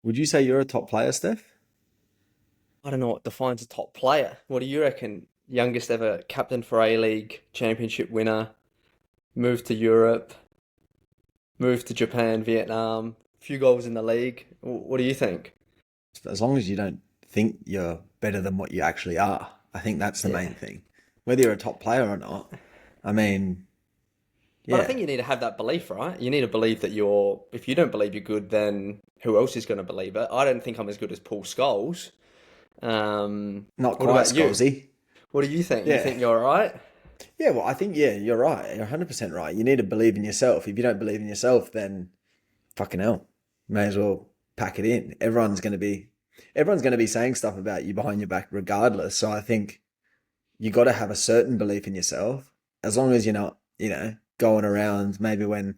Would you say you're a top player, Steph? I don't know what defines a top player. What do you reckon? Youngest ever captain for A-League, championship winner, moved to Europe, moved to Japan, Vietnam, few goals in the league. What do you think? As long as you don't think you're better than what you actually are, I think that's the Yeah. main thing. Whether you're a top player or not, I mean, But I yeah, think you need to have that belief, right? You need to believe that if you don't believe you're good, then who else is going to believe it? I don't think I'm as good as Paul Scholes. not What quite about you? Scholesy. What do you think? You Yeah. think you're all right? Yeah, well, I think, yeah, you're right. You're 100% right. You need to believe in yourself. If you don't believe in yourself, then fucking hell, may as well pack it in. Everyone's going to be saying stuff about you behind your back regardless. So I think you got to have a certain belief in yourself as long as you're not, going around maybe when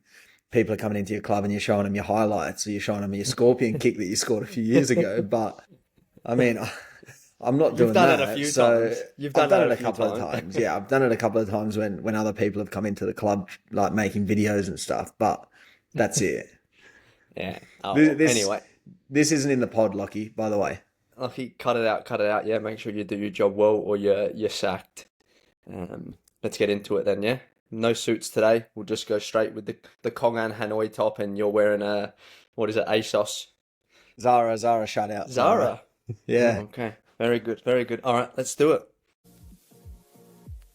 people are coming into your club and you're showing them your highlights or you're showing them your scorpion kick that you scored a few years ago. But I mean, I'm not You've doing done it a that. few So times. You've I've done done that it a a few couple of times. times. Yeah, I've done it a couple of times when other people have come into the club, like making videos and stuff. But that's it. Yeah. Oh, This well, this, anyway. this isn't in the pod, Lockie, by the way. Lucky, cut it out, cut it out. Yeah, make sure you do your job well or you're sacked. Let's get into it then, yeah? No suits today. We'll just go straight with the Kongan Hanoi top and you're wearing a, what is it, ASOS? Zara, shout out, Zara. Zara. Oh, Yeah. okay. Very good, very good. All right, let's do it.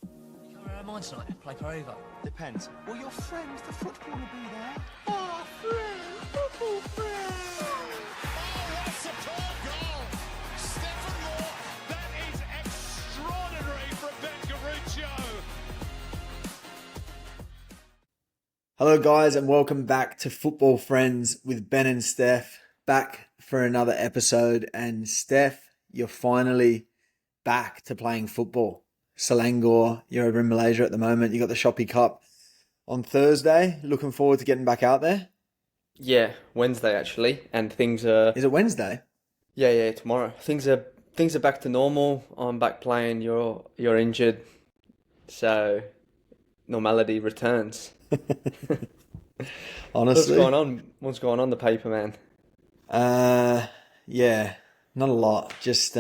You coming around mine tonight? Play for over. Depends. Well, your friends, the football will be there. Oh, friends, football friends. Oh, what a superb goal! Stefan Moore, that is extraordinary from Ben Garuccio. Hello, guys, and welcome back to Football Friends with Ben and Steph. Back for another episode. And Steph, you're finally back to playing football. Selangor, you're over in Malaysia at the moment. You got the Shopee Cup on Thursday. Looking forward to getting back out there. Yeah, Wednesday actually, and things are Is it Wednesday? yeah, tomorrow. Things are back to normal. I'm back playing. You're injured, so normality returns. What's Honestly. going on? What's going on, the paper man? Uh, yeah, not a lot. Just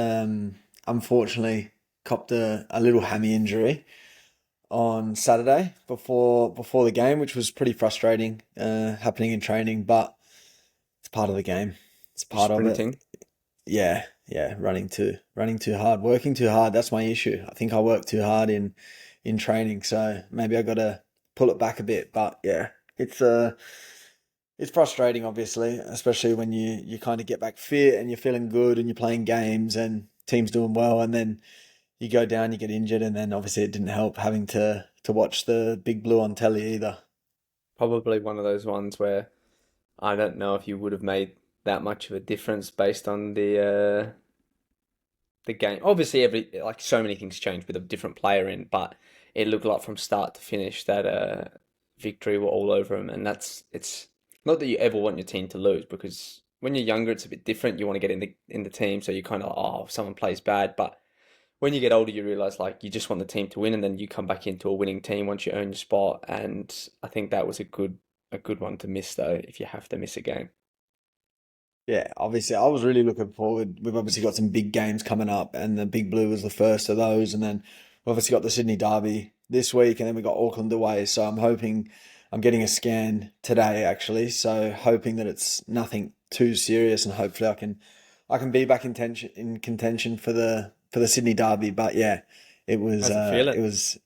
unfortunately copped a little hammy injury on Saturday before the game, which was pretty frustrating. Happening in training, but it's part of the game. It's Just part of it. sprinting. Yeah, running too hard, working too hard. That's my issue. I think I work too hard in training, so maybe I got to pull it back a bit. But yeah, it's frustrating, obviously, especially when you kind of get back fit and you're feeling good and you're playing games and team's doing well, and then you go down, you get injured, and then obviously it didn't help having to watch the Big Blue on telly either. Probably one of those ones where I don't know if you would have made that much of a difference based on the game. Obviously, every like so many things change with a different player in, but it looked like from start to finish that Victory were all over him, and it's not that you ever want your team to lose because when you're younger, it's a bit different. You want to get in the team, so you kind of if someone plays bad, but when you get older, you realize like you just want the team to win, and then you come back into a winning team once you earn your spot. And I think that was a good one to miss though, if you have to miss a game. Yeah, obviously, I was really looking forward. We've obviously got some big games coming up, and the Big Blue was the first of those. And then we've obviously got the Sydney Derby this week, and then we got Auckland away. So I'm getting a scan today actually. So hoping that it's nothing too serious, and hopefully I can be back in contention for the Sydney Derby. But yeah, it was How's it feeling? it was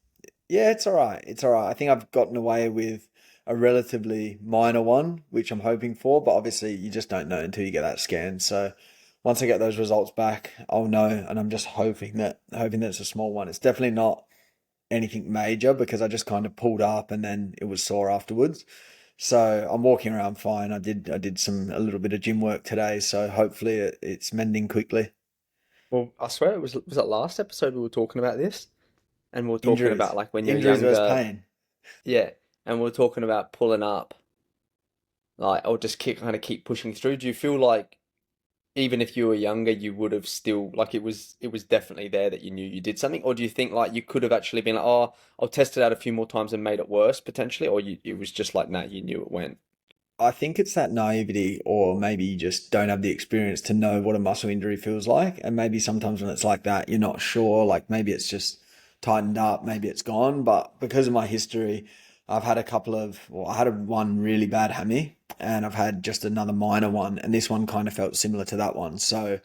yeah, it's all right. It's all right. I think I've gotten away with a relatively minor one, which I'm hoping for, but obviously you just don't know until you get that scan. So once I get those results back, I'll know, and I'm just hoping that it's a small one. It's definitely not anything major because I just kind of pulled up and then it was sore afterwards. So I'm walking around fine. I did a little bit of gym work today, so hopefully it's mending quickly. Well, I swear it was that last episode we were talking about this, and we were talking Injuries, about like when you're injuries versus younger, pain. yeah, and we are talking about pulling up, like or just keep pushing through. Do you feel like even if you were younger, you would have still like it was definitely there that you knew you did something, or do you think like you could have actually been like, oh, I'll test it out a few more times and made it worse potentially, or it was just like, nah, you knew it went. I think it's that naivety, or maybe you just don't have the experience to know what a muscle injury feels like. And maybe sometimes when it's like that, you're not sure. Like maybe it's just tightened up, maybe it's gone. But because of my history, I've had a couple of, well, I had one really bad hammy, and I've had just another minor one. And this one kind of felt similar to that one. So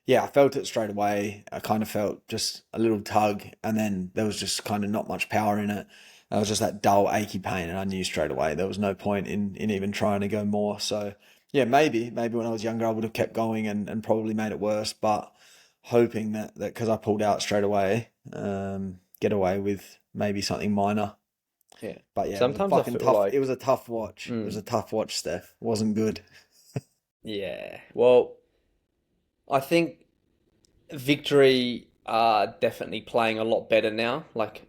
yeah, I felt it straight away. I kind of felt just a little tug, and then there was just kind of not much power in it. It was just that dull, achy pain, and I knew straight away there was no point in even trying to go more. So yeah, maybe when I was younger I would have kept going and probably made it worse, but hoping that because I pulled out straight away, get away with maybe something minor. Yeah. But yeah, it was a Sometimes I fucking feel tough. like, It was a tough watch. It was a tough watch, Steph. It wasn't good. yeah. Well, I think Victory are definitely playing a lot better now. Like,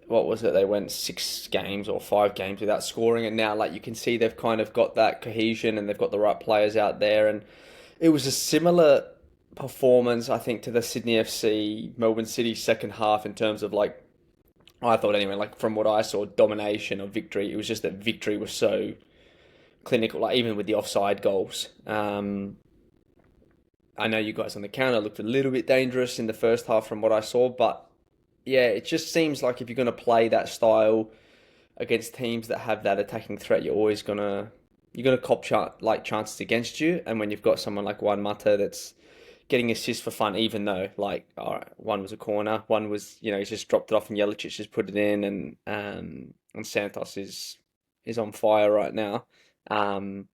what was it? They went 6 games or 5 games without scoring, and now, like, you can see they've kind of got that cohesion and they've got the right players out there. And it was a similar performance, I think, to the Sydney FC Melbourne City second half in terms of, like, I thought anyway, like from what I saw, domination of Victory. It was just that Victory was so clinical, like even with the offside goals. I know you guys on the counter looked a little bit dangerous in the first half from what I saw, but yeah, it just seems like if you're going to play that style against teams that have that attacking threat, you're gonna cop chances against you. And when you've got someone like Juan Mata that's getting assists for fun, even though like all right, one was a corner, one was he's just dropped it off and Jelicic just put it in, and Santos is on fire right now. Um,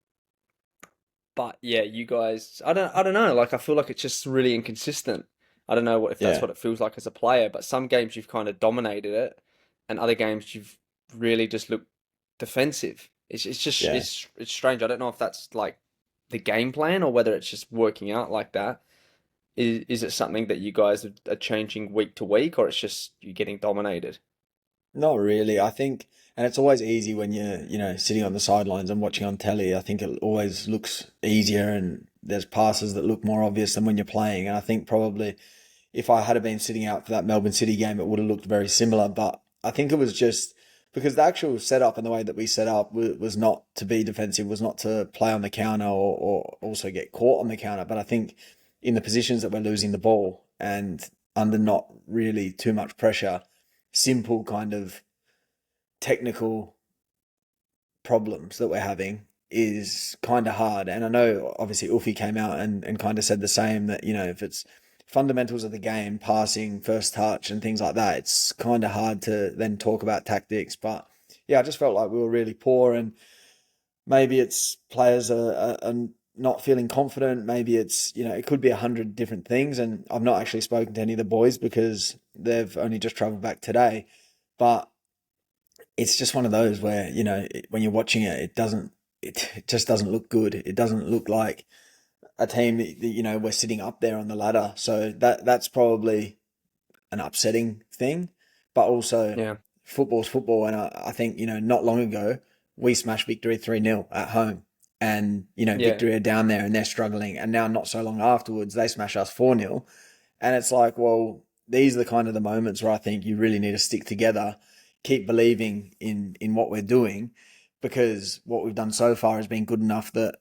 but yeah, you guys, I don't know. Like I feel like it's just really inconsistent. I don't know if that's Yeah. what it feels like as a player, but some games you've kind of dominated it, and other games you've really just looked defensive. It's just Yeah. it's strange. I don't know if that's like the game plan or whether it's just working out like that. Is it something that you guys are changing week to week, or it's just you getting dominated? Not really. I think, and it's always easy when you're sitting on the sidelines and watching on telly. I think it always looks easier, and there's passes that look more obvious than when you're playing. And I think probably if I had been sitting out for that Melbourne City game, it would have looked very similar. But I think it was just because the actual setup and the way that we set up was not to be defensive, was not to play on the counter or also get caught on the counter. But I think in the positions that we're losing the ball and under not really too much pressure, simple kind of technical problems that we're having is kind of hard. And I know obviously Ufi came out and kind of said the same, that, if it's fundamentals of the game, passing, first touch and things like that, it's kind of hard to then talk about tactics. But yeah, I just felt like we were really poor, and maybe it's players are not feeling confident. Maybe it's, it could be 100 different things. And I've not actually spoken to any of the boys because they've only just travelled back today. But it's just one of those where, when you're watching it, it just doesn't look good. It doesn't look like a team that, we're sitting up there on the ladder. So that's probably an upsetting thing, but also Yeah, football's football. And I think, not long ago, we smashed Victory 3-0 at home, and, yeah, Victory are down there and they're struggling. And now not so long afterwards, they smash us 4-0. And it's like, well, these are the kind of the moments where I think you really need to stick together, keep believing in what we're doing, because what we've done so far has been good enough that,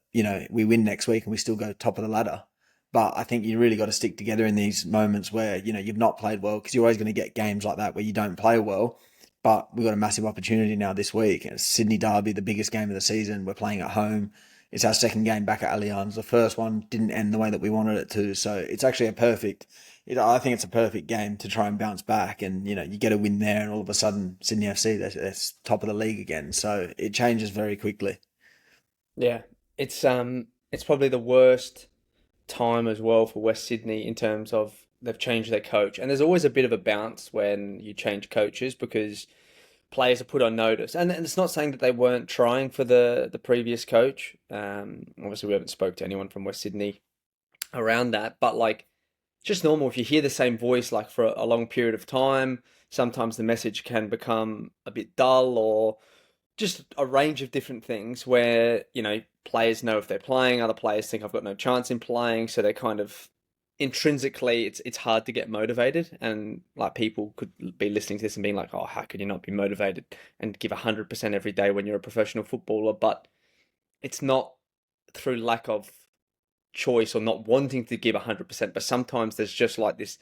we win next week and we still go top of the ladder. But I think you really got to stick together in these moments where, you've not played well, because you're always going to get games like that where you don't play well. But we've got a massive opportunity now this week. It's Sydney Derby, the biggest game of the season. We're playing at home. It's our second game back at Allianz. The first one didn't end the way that we wanted it to. So it's actually I think it's a perfect game to try and bounce back. And, you get a win there, and all of a sudden Sydney FC, they're top of the league again. So it changes very quickly. yeah. It's probably the worst time as well for West Sydney in terms of they've changed their coach, and there's always a bit of a bounce when you change coaches because players are put on notice. And it's not saying that they weren't trying for the previous coach. Obviously, we haven't spoke to anyone from West Sydney around that, but like just normal. If you hear the same voice like for a long period of time, sometimes the message can become a bit dull, or just a range of different things where, players know if they're playing, other players think I've got no chance in playing, so they kind of intrinsically it's hard to get motivated, and like people could be listening to this and being like, oh, how could you not be motivated and give 100% every day when you're a professional footballer? But it's not through lack of choice or not wanting to give 100%, but sometimes there's just like this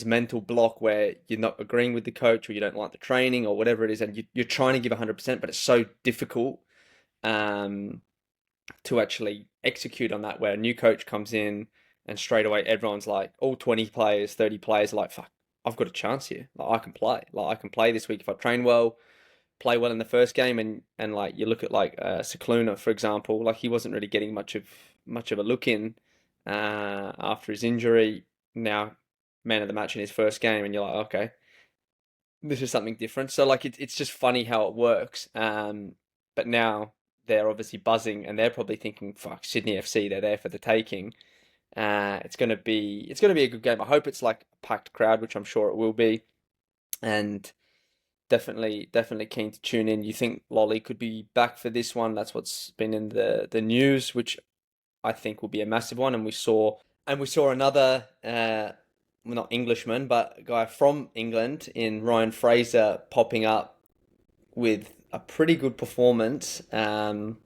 mental block where you're not agreeing with the coach or you don't like the training or whatever it is, and you're trying to give 100%, but it's so difficult to actually execute on that, where a new coach comes in and straight away everyone's like, all 20 players, 30 players are like, fuck, I've got a chance here. Like, I can play. Like, I can play this week if I train well, play well in the first game, and like you look at like Cicluna, for example, like he wasn't really getting much of a look in after his injury. Now, man of the match in his first game, and you're like, okay, this is something different. So like it's just funny how it works. But now they're obviously buzzing, and they're probably thinking, fuck, Sydney FC, they're there for the taking. It's gonna be a good game. I hope it's like a packed crowd, which I'm sure it will be, and definitely keen to tune in. You think Lolly could be back for this one? That's what's been in the news, which I think will be a massive one. And we saw another well, not Englishman, but a guy from England in Ryan Fraser popping up with a pretty good performance. Do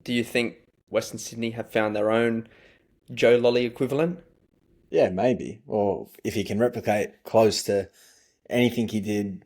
you think Western Sydney have found their own Joe Lolly equivalent? Yeah, maybe. Or if he can replicate close to anything he did,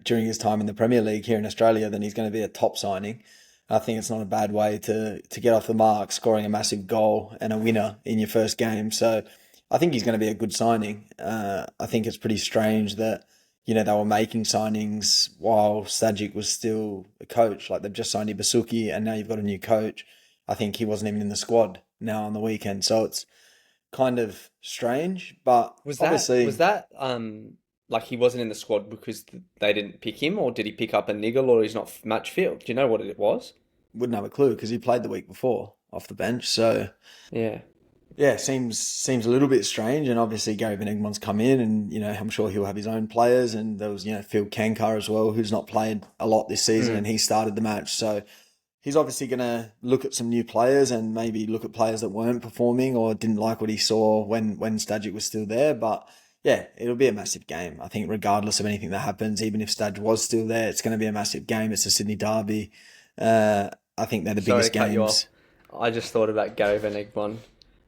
during his time in the Premier League here in Australia, then he's going to be a top signing. I think it's not a bad way to get off the mark, scoring a massive goal and a winner in your first game. So I think he's going to be a good signing. I think it's pretty strange that, they were making signings while Stajic was still a coach. Like, they've just signed Ibasuki and now you've got a new coach. I think he wasn't even in the squad now on the weekend. So it's kind of strange, but Was obviously... that like he wasn't in the squad because they didn't pick him, or did he pick up a niggle, or he's not match fit? Do you know what it was? Wouldn't have a clue because he played the week before off the bench. So yeah, seems a little bit strange. And obviously Gary Van Egmont's come in, and I'm sure he'll have his own players. And there was Phil Kankar as well, who's not played a lot this season, and he started the match. So he's obviously going to look at some new players and maybe look at players that weren't performing or didn't like what he saw when Stajic was still there. But yeah, it'll be a massive game. I think regardless of anything that happens, even if Stadge was still there, it's going to be a massive game. It's a Sydney derby. I think they're the biggest games. I just thought about Gary Van Egmond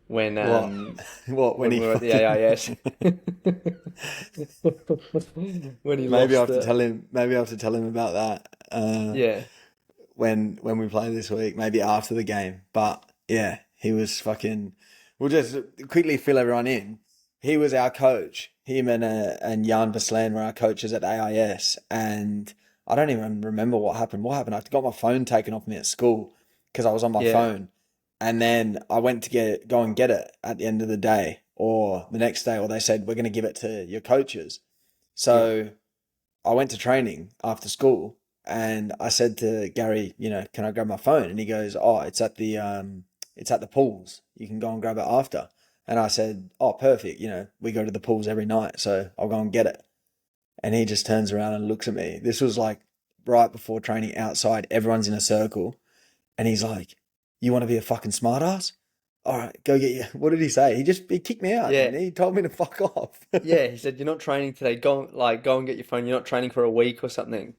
when when we he were at the AIS. When he maybe I lost have to tell him. Maybe I have to tell him about that. yeah. When we play this week, maybe after the game. But yeah, he was fucking. We'll just quickly fill everyone in. He was our coach. Him and Jan Verslaan were our coaches at AIS, and I don't even remember what happened. What happened? I got my phone taken off me at school because I was on my phone, and then I went to go and get it at the end of the day or the next day, or they said we're going to give it to your coaches. So I went to training after school, and I said to Gary, can I grab my phone? And he goes, oh, it's at the pools. You can go and grab it after. And I said, oh, perfect. We go to the pools every night, so I'll go and get it. And he just turns around and looks at me. This was like right before training outside. Everyone's in a circle. And he's like, you want to be a fucking smartass? All right, go get you. What did he say? He kicked me out. Yeah. And he told me to fuck off. Yeah, he said, you're not training today. Go and get your phone. You're not training for a week or something.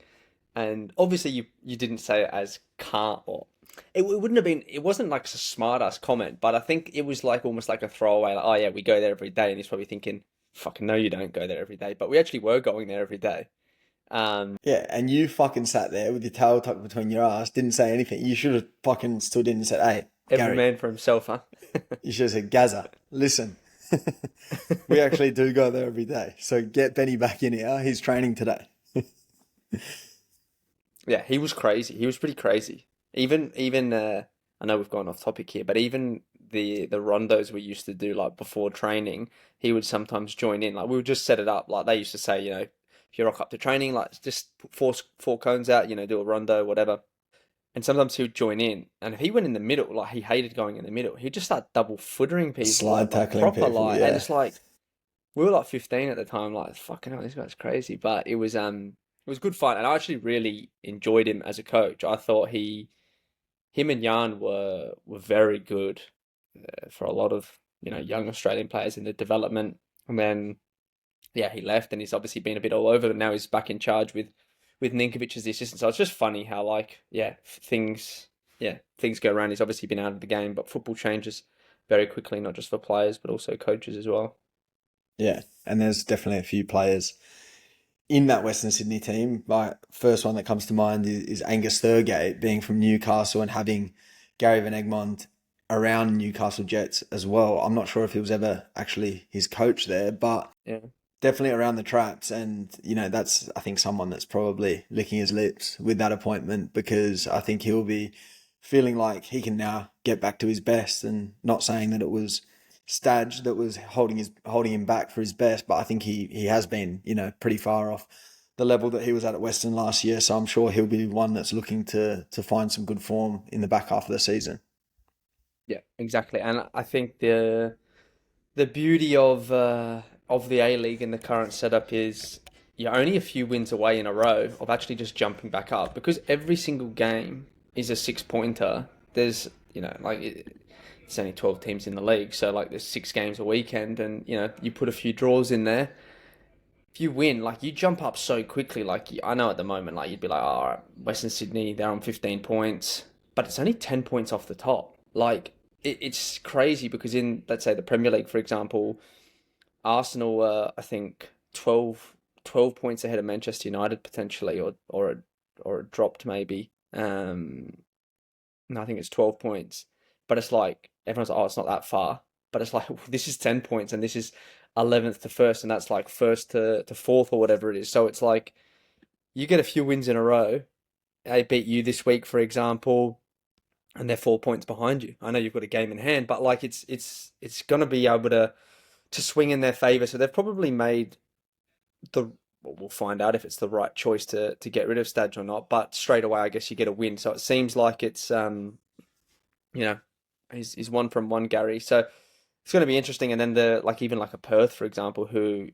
And obviously you didn't say it as calm, or it wouldn't have been, it wasn't like a smart ass comment, but I think it was like almost like a throwaway, like, oh yeah, we go there every day. And he's probably thinking, fucking no, you don't go there every day. But we actually were going there every day. Yeah, and you fucking sat there with your tail tucked between your ass, didn't say anything. You should have fucking stood in and said, hey, Every Gary. man for himself, huh? You should have said, Gaza, listen, we actually do go there every day. So get Benny back in here. He's training today. Yeah, he was crazy. He was pretty crazy. Even I know we've gone off topic here, but even the rondos we used to do like before training, he would sometimes join in. Like we would just set it up. Like they used to say, if you rock up to training, like just put four cones out, do a rondo, whatever. And sometimes he would join in. And if he went in the middle, like he hated going in the middle, he'd just start double footering people. Slide tackling proper, people, like, yeah. And it's like, we were like 15 at the time, like, fucking hell, this guy's crazy. But it was good fun. And I actually really enjoyed him as a coach. I thought him and Jan were very good for a lot of, young Australian players in the development. And then, yeah, he left and he's obviously been a bit all over. And now he's back in charge with Ninkovic as the assistant. So it's just funny how, like, yeah, things yeah, things go around. He's obviously been out of the game, but football changes very quickly, not just for players, but also coaches as well. Yeah, and there's definitely a few players in that Western Sydney team. My first one that comes to mind is Angus Thurgate, being from Newcastle and having Gary Van Egmond around Newcastle Jets as well. I'm not sure if he was ever actually his coach there, but Yeah. definitely around the traps. And, that's, I think, someone that's probably licking his lips with that appointment, because I think he'll be feeling like he can now get back to his best, and not saying that it was Stadge that was holding him back for his best, but I think he has been, pretty far off the level that he was at Western last year. So I'm sure he'll be one that's looking to find some good form in the back half of the season. Yeah, exactly. And I think the beauty of the A-League in the current setup is you're only a few wins away in a row of actually just jumping back up, because every single game is a 6-pointer. There's, it's only 12 teams in the league, so like there's 6 games a weekend, and you put a few draws in there. If you win, like you jump up so quickly. Like I know at the moment, like you'd be like, oh, all right, Western Sydney, they're on 15 points, but it's only 10 points off the top. Like it's crazy, because in, let's say, the Premier League, for example, Arsenal were, I think, 12 points ahead of Manchester United potentially, or it dropped maybe. No, I think it's 12 points. But it's like, everyone's like, oh, it's not that far. But it's like, this is 10 points, and this is 11th to 1st, and that's like 1st to 4th or whatever it is. So it's like, you get a few wins in a row. They beat you this week, for example, and they're 4 points behind you. I know you've got a game in hand, but like it's gonna be able to swing in their favour. So they've probably made well, we'll find out if it's the right choice to get rid of Stadge or not. But straight away, I guess you get a win. So it seems like it's he's one from one, Gary. So it's going to be interesting. And then even like a Perth, for example, who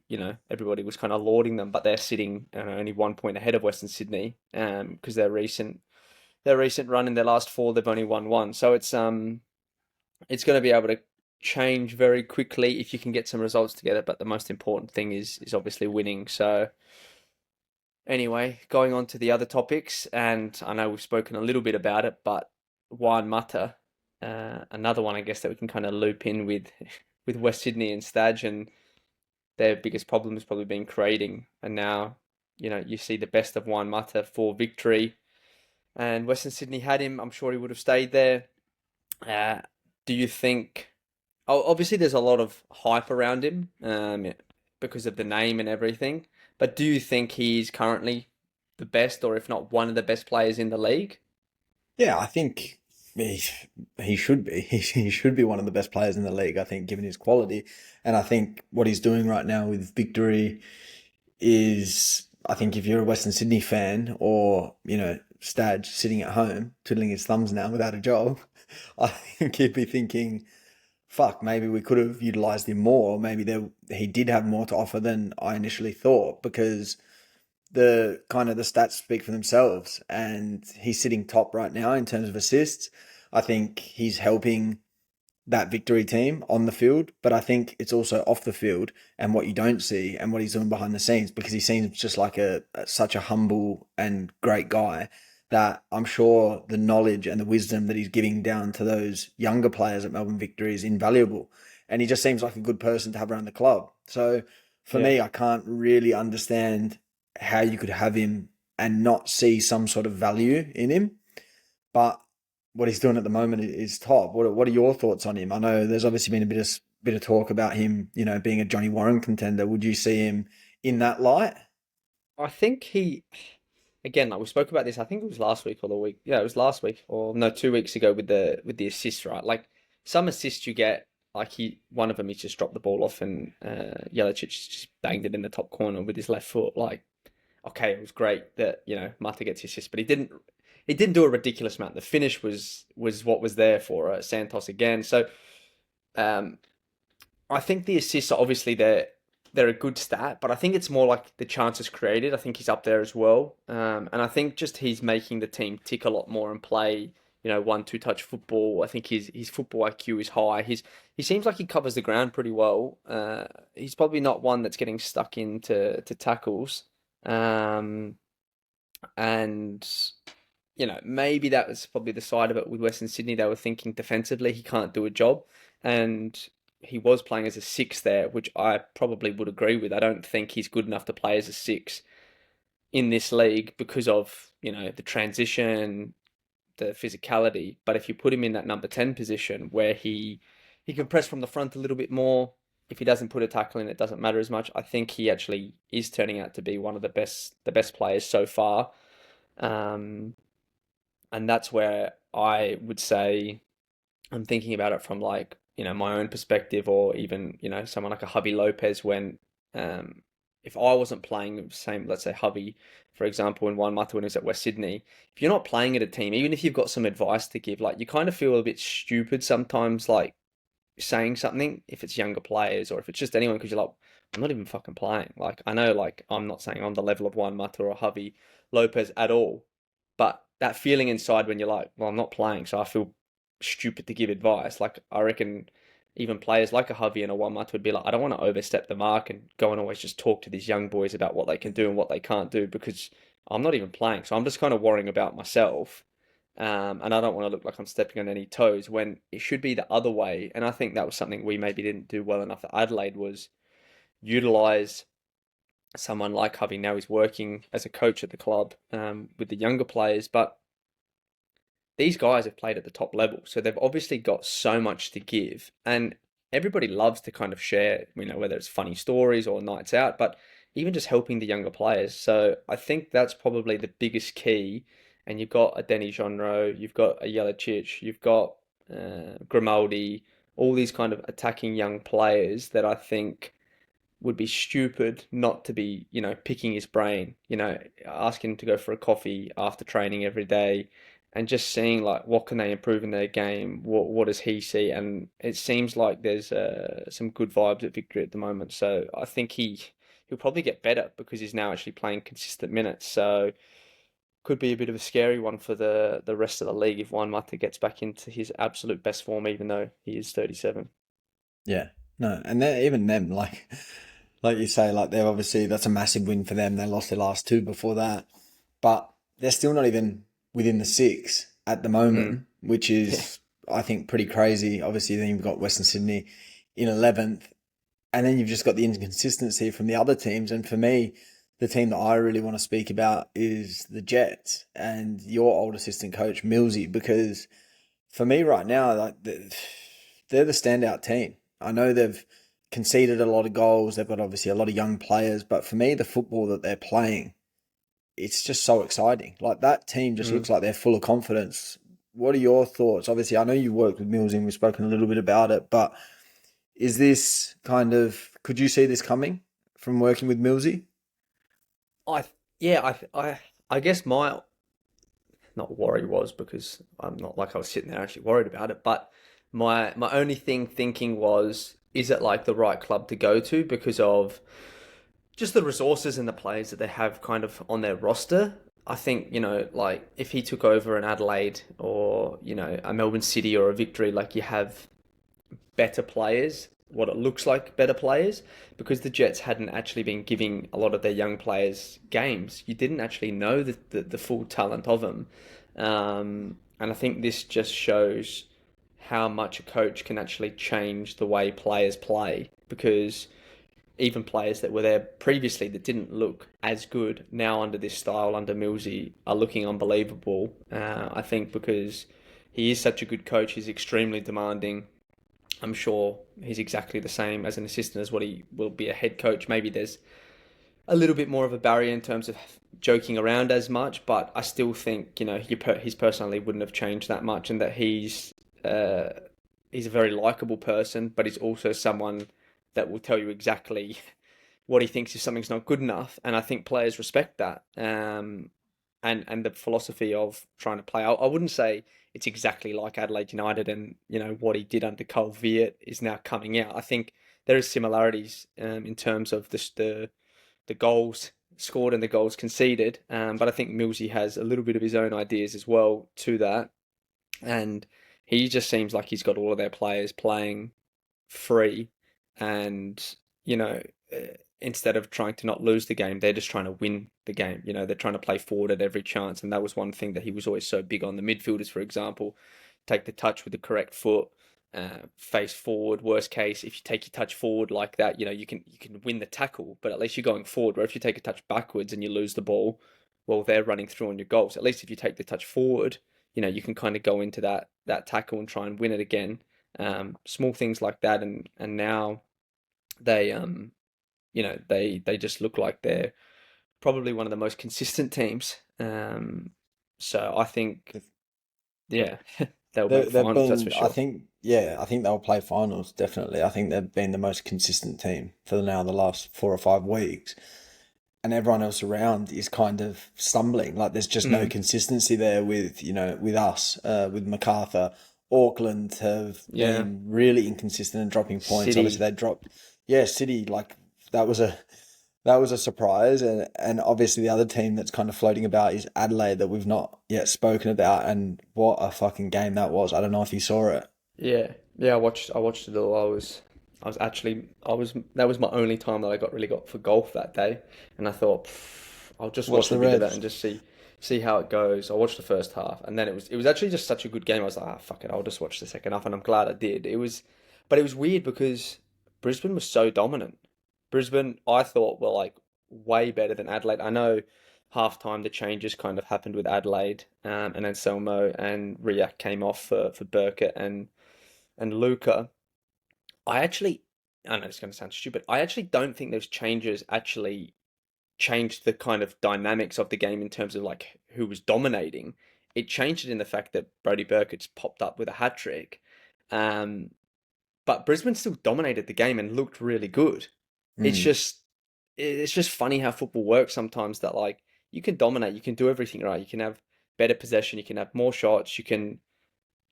everybody was kind of lauding them, but they're sitting only 1 point ahead of Western Sydney, because their recent run in their last 4, they've only won 1. So it's going to be able to change very quickly if you can get some results together. But the most important thing is obviously winning. So anyway, going on to the other topics, and I know we've spoken a little bit about it, but Juan Mata, another one, I guess, that we can kind of loop in with West Sydney and Stadge, and their biggest problem has probably been creating. And now, you see the best of Juan Mata for Victory, and Western Sydney had him. I'm sure he would have stayed there. Do you think? Oh, obviously, there's a lot of hype around him, because of the name and everything. But do you think he's currently the best, or if not one of the best players in the league? Yeah, I think he should be. He should be one of the best players in the league, I think, given his quality. And I think what he's doing right now with Victory is, I think if you're a Western Sydney fan, or, Stadge sitting at home twiddling his thumbs now without a job, I think he'd be thinking, fuck, maybe we could have utilised him more, or maybe he did have more to offer than I initially thought, because the stats speak for themselves, and he's sitting top right now in terms of assists. I think he's helping that Victory team on the field, but I think it's also off the field and what you don't see and what he's doing behind the scenes, because he seems just like such a humble and great guy, that I'm sure the knowledge and the wisdom that he's giving down to those younger players at Melbourne Victory is invaluable. And he just seems like a good person to have around the club. So for me, I can't really understand how you could have him and not see some sort of value in him. But what he's doing at the moment is top. What are your thoughts on him? I know there's obviously been a bit of talk about him, being a Johnny Warren contender. Would you see him in that light? I think again, like we spoke about this, I think it was last week or the week. Yeah, it was last week, or no, 2 weeks ago, with the assists, right? Like some assists you get, like one of them, he just dropped the ball off, and Jelicic just banged it in the top corner with his left foot. Like, okay, it was great that Mata gets the assist, but he didn't do a ridiculous amount. The finish was what was there for Santos again. So I think the assists are obviously they're a good stat, but I think it's more like the chances created. I think he's up there as well. And I think just he's making the team tick a lot more and play, 1-2 touch football. I think his football IQ is high. He seems like he covers the ground pretty well. He's probably not one that's getting stuck into tackles. And maybe that was probably the side of it with Western Sydney. They were thinking defensively he can't do a job, and he was playing as a six there, which I probably would agree with. I don't think he's good enough to play as a six in this league because of, the transition, the physicality. But if you put him in that number 10 position where he can press from the front a little bit more, if he doesn't put a tackle in, it doesn't matter as much. I think he actually is turning out to be one of the best players so far. And that's where I would say I'm thinking about it from like, my own perspective, or even, someone like a Javi Lopez when, if I wasn't playing, same, let's say Javi, for example, in Juan Mata when he was at West Sydney, if you're not playing at a team, even if you've got some advice to give, like you kind of feel a bit stupid sometimes, like saying something if it's younger players or if it's just anyone, because you're like, I'm not even fucking playing. Like I know, like I'm not saying I'm the level of Juan Mata or Javi Lopez at all, but that feeling inside when you're like, well, I'm not playing, so I feel stupid to give advice. Like I reckon even players like a Javi and a Juan Mata would be like, I don't want to overstep the mark and go and always just talk to these young boys about what they can do and what they can't do because I'm not even playing. So I'm just kind of worrying about myself. And I don't want to look like I'm stepping on any toes when it should be the other way. And I think that was something we maybe didn't do well enough at Adelaide, was utilize someone like Javi. Now he's working as a coach at the club with the younger players, but these guys have played at the top level, so they've obviously got so much to give, and everybody loves to kind of share, whether it's funny stories or nights out, but even just helping the younger players. So I think that's probably the biggest key. And you've got a Denny Jonro, you've got a Jelicic, you've got Grimaldi, all these kind of attacking young players that I think would be stupid not to be, picking his brain, asking him to go for a coffee after training every day and just seeing like what can they improve in their game, what does he see, and it seems like there's some good vibes at Victory at the moment. So I think he'll probably get better because he's now actually playing consistent minutes. So could be a bit of a scary one for the rest of the league if Juan Mata gets back into his absolute best form, even though he is 37. Yeah, no, and even them, like you say, like they're obviously, that's a massive win for them. They lost their last two before that, but they're still not even within the six at the moment, which is, I think, pretty crazy. Obviously, then you've got Western Sydney in 11th, and then you've just got the inconsistency from the other teams. And for me, the team that I really want to speak about is the Jets and your old assistant coach, Millsy, because for me right now, like they're the standout team. I know they've conceded a lot of goals. They've got obviously a lot of young players, but for me, the football that they're playing, it's just so exciting. Like that team just looks like they're full of confidence. What are your thoughts? Obviously, I know you worked with Millsy and we've spoken a little bit about it, but is this could you see this coming from working with Millsy? I guess my not worry was, because I'm not like I was sitting there actually worried about it, but my only thinking was, is it like the right club to go to because of just the resources and the players that they have kind of on their roster? I think, like if he took over an Adelaide or, a Melbourne City or a Victory, like you have better players, what it looks like better players, because the Jets hadn't actually been giving a lot of their young players games. You didn't actually know the full talent of them. And I think this just shows how much a coach can actually change the way players play, because even players that were there previously that didn't look as good now under this style, under Millsy, are looking unbelievable. I think because he is such a good coach, he's extremely demanding. I'm sure he's exactly the same as an assistant as what he will be a head coach. Maybe there's a little bit more of a barrier in terms of joking around as much, but I still think, his personality wouldn't have changed that much, and that he's a very likable person, but he's also someone that will tell you exactly what he thinks if something's not good enough. And I think players respect that. And the philosophy of trying to play. I wouldn't say it's exactly like Adelaide United and, what he did under Carl Viet is now coming out. I think there is similarities in terms of the goals scored and the goals conceded. But I think Millsy has a little bit of his own ideas as well to that. And he just seems like he's got all of their players playing free. And, instead of trying to not lose the game, they're just trying to win the game. You know, they're trying to play forward at every chance. And that was one thing that he was always so big on. The midfielders, for example, take the touch with the correct foot, face forward. Worst case, if you take your touch forward like that, you know, you can win the tackle, but at least you're going forward. Where if you take a touch backwards and you lose the ball, well, they're running through on your goals. At least if you take the touch forward, you know, you can kind of go into that tackle and try and win it again. Small things like that, and now they you know, they just look like they're probably one of the most consistent teams. So I think, yeah, they'll make They've finals, that's for been, sure. I think they'll play finals, definitely. I think they've been the most consistent team for now the last 4 or 5 weeks. And everyone else around is kind of stumbling. Like there's just no consistency there with, you know, with us, with MacArthur. Auckland have Yeah. been really inconsistent and dropping points. City. Obviously they dropped, City, like that was a surprise. And obviously the other team that's kind of floating about is Adelaide that we've not yet spoken about. And what a fucking game that was. I don't know if you saw it. Yeah, yeah, I watched it all. That was my only time that I really got for golf that day, and I thought, I'll just What's watch a the bit of that Reds? and just see how it goes. I watched the first half, and then it was actually just such a good game. I was like, ah, fuck it, I'll just watch the second half, and I'm glad I did. But it was weird because Brisbane was so dominant. Brisbane, I thought, were like way better than Adelaide. I know halftime the changes kind of happened with Adelaide, and then Selmo and Riak came off for Burkett and Luca. I know it's going to sound stupid. I actually don't think those changes actually changed the kind of dynamics of the game in terms of like who was dominating. It changed it in the fact that Brody Burkett's popped up with a hat trick. Um, but Brisbane still dominated the game and looked really good. It's Mm. just it's just funny how football works sometimes that like you can dominate, you can do everything right. You can have better possession, you can have more shots, you can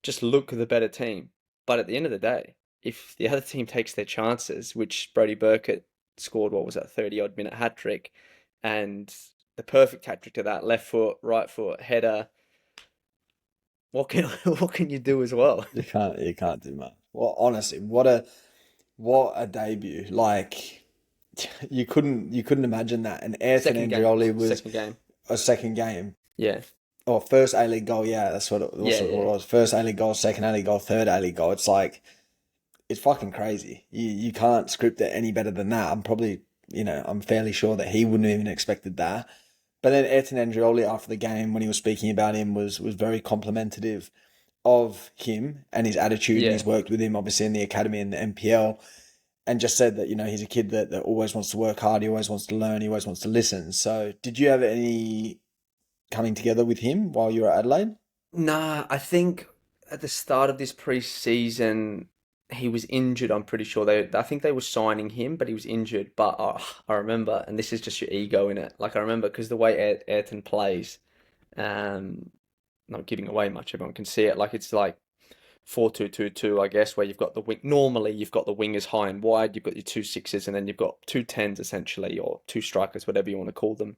just look the better team. But at the end of the day, if the other team takes their chances, which Brody Burkett scored, what was that, 30 odd minute hat trick, and the perfect hat trick to that, left foot, right foot, header, what can you do as well? You can't do much. Well, honestly, what a debut. Like you couldn't imagine that. And Ayrton Andrioli was Second game. a second game. Yeah. Or first A-League goal, yeah, that's what it Yeah, it was. First A-League goal, second A-League goal, third A-League goal. It's like it's fucking crazy. You can't script it any better than that. I'm fairly sure that he wouldn't have even expected that. But then Ayrton Andrioli after the game, when he was speaking about him, was very complimentary of him and his attitude. And Yeah. he's worked with him obviously in the academy and the NPL, and just said that, he's a kid that always wants to work hard, he always wants to learn, he always wants to listen. So did you have any coming together with him while you were at Adelaide? Nah, I think at the start of this pre-season, he was injured. I'm pretty sure I think they were signing him, but he was injured. But I remember, and this is just your ego in it. Like I remember because the way Ayrton plays, um, not giving away much, everyone can see it. Like it's like 4-2-2-2, I guess, where you've got the wing. Normally, you've got the wingers high and wide. You've got your two sixes, and then you've got two tens essentially, or two strikers, whatever you want to call them.